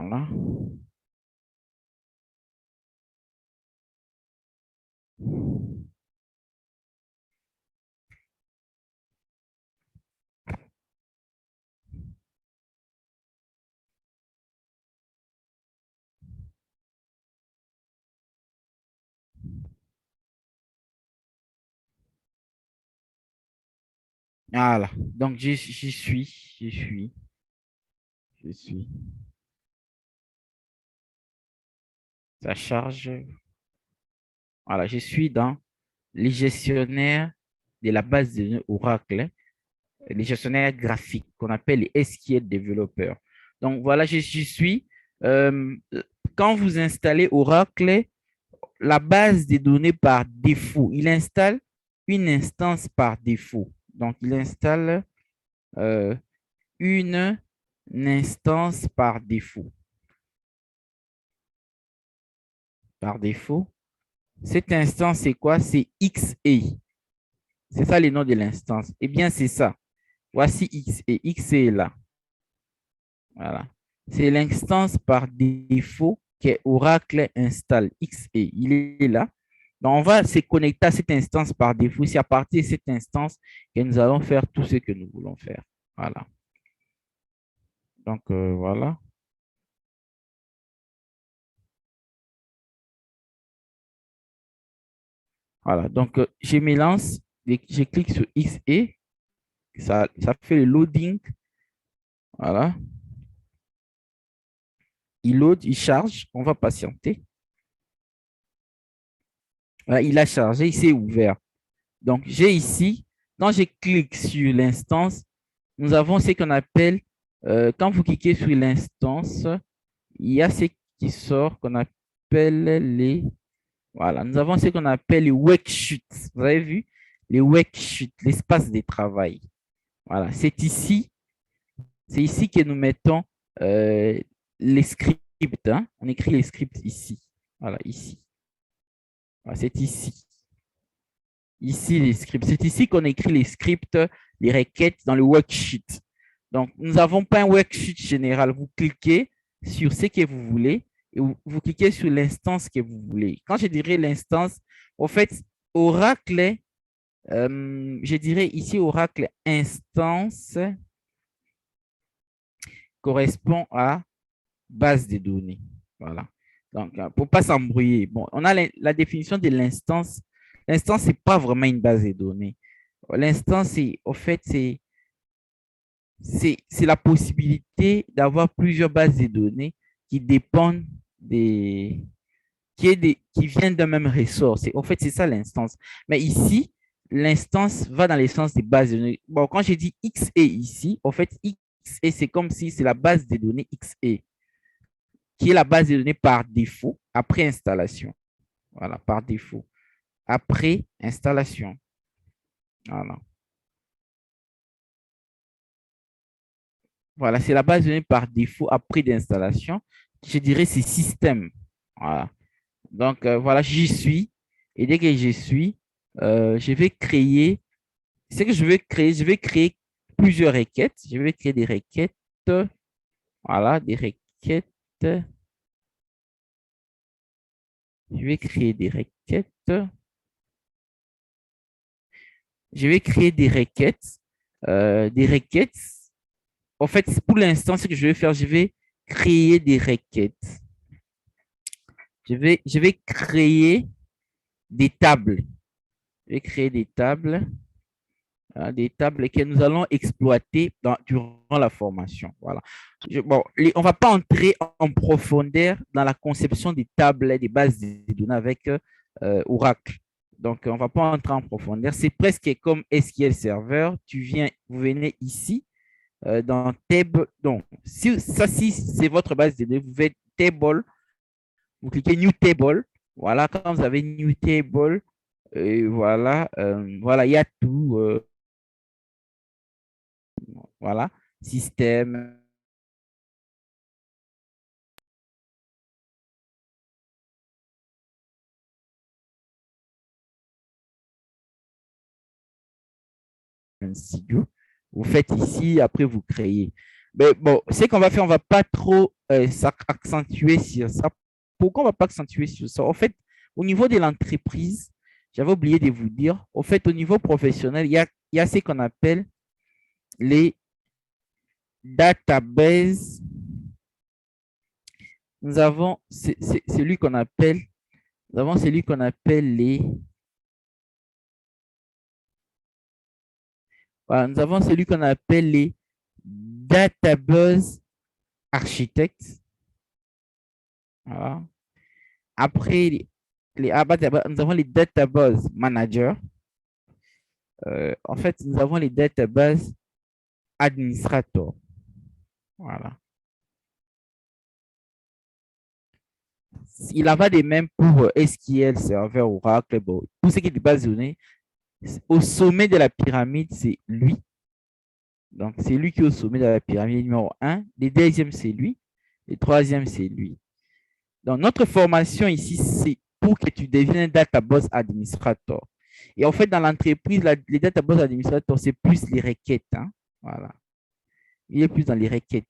Voilà. Voilà. Donc, j'y suis. J'y suis. Je suis. Ça charge. Voilà. Je suis dans les gestionnaires de la base de données Oracle, les gestionnaires graphiques qu'on appelle les SQL développeurs. Donc, voilà, j'y suis. Euh, Quand vous installez Oracle, la base des données par défaut, il installe une instance par défaut. Donc, il installe euh, une instance par défaut. Par défaut. Cette instance, c'est quoi? C'est XE. C'est ça le nom de l'instance. Eh bien, c'est ça. Voici XE. XE est là. Voilà. C'est l'instance par défaut que Oracle installe. XE. Il est là. Donc, on va se connecter à cette instance par défaut. C'est à partir de cette instance que nous allons faire tout ce que nous voulons faire. Voilà. Donc, voilà. Voilà. Donc, je me lance. Je clique sur XE. Ça fait le loading. Voilà. Il load, il charge. On va patienter. Voilà, il a chargé, il s'est ouvert. Donc, j'ai ici, quand je clique sur l'instance, nous avons ce qu'on appelle, quand vous cliquez sur l'instance, il y a ce qui sort qu'on appelle les, voilà, nous avons ce qu'on appelle les worksheets. Vous avez vu? Les worksheets, l'espace de travail. Voilà, c'est ici que nous mettons euh, les scripts. Hein. On écrit les scripts ici. Voilà, ici. Voilà, c'est ici. Ici, les scripts. C'est ici qu'on écrit les scripts, les requêtes dans le worksheet. Donc, nous n'avons pas un worksheet général. Vous cliquez sur ce que vous voulez et vous cliquez sur l'instance que vous voulez. Quand je dirais l'instance, en fait, Oracle, je dirais ici Oracle instance correspond à base de données. Voilà. Donc, pour ne pas s'embrouiller, bon, on a la définition de l'instance. L'instance, ce n'est pas vraiment une base de données. L'instance, c'est, au fait, c'est la possibilité d'avoir plusieurs bases de données qui dépendent des, qui viennent d'un même ressort. En fait, c'est ça l'instance. Mais ici, l'instance va dans le sens des bases de données. Bon, quand j'ai dit XE ici, en fait, XE, c'est comme si c'est la base de données XE, qui est la base de données par défaut après installation. Voilà, par défaut. Après installation. Voilà. Voilà, c'est la base de données par défaut après d'installation. Je dirais c'est système. Voilà. Donc, voilà, j'y suis. Et dès que j'y suis, je vais créer. Ce que je vais créer plusieurs requêtes. Je vais créer des requêtes. Voilà, des requêtes. Je vais créer des requêtes. Je vais créer des requêtes. Des requêtes. En fait, pour l'instant, ce que je vais faire, je vais créer des requêtes. Je vais créer des tables. Je vais créer des tables que nous allons exploiter durant la formation. Voilà. Bon, on ne va pas entrer en profondeur dans la conception des tables et des bases de données avec Oracle. Donc, on ne va pas entrer en profondeur. C'est presque comme SQL Server. Vous venez ici dans Table. Donc, si c'est votre base de données, vous faites Table, vous cliquez New Table. Voilà, quand vous avez New Table, voilà, voilà, il y a tout. Voilà, système, studio. Vous faites ici, après vous créez. Mais bon, ce qu'on va faire, on va pas trop accentuer sur ça. Pourquoi on va pas accentuer sur ça? En fait, au niveau de l'entreprise, j'avais oublié de vous dire, au fait, au niveau professionnel, il y a ce qu'on appelle les databases. Nous avons celui qu'on appelle, nous avons celui qu'on appelle les, voilà, nous avons celui qu'on appelle les database architectes. Voilà. Après, nous avons les database managers. En fait, nous avons les databases administrators. Voilà. Il en va de même pour SQL, Server, Oracle. Bon, tout ce qui est de base de données, au sommet de la pyramide, c'est lui. Donc, c'est lui qui est au sommet de la pyramide numéro 1. Le deuxième, c'est lui. Le troisième, c'est lui. Donc, notre formation ici, c'est pour que tu deviennes database administrator. Et en fait, dans l'entreprise, les database administrators, c'est plus les requêtes. Hein. Voilà. Il est plus dans les requêtes.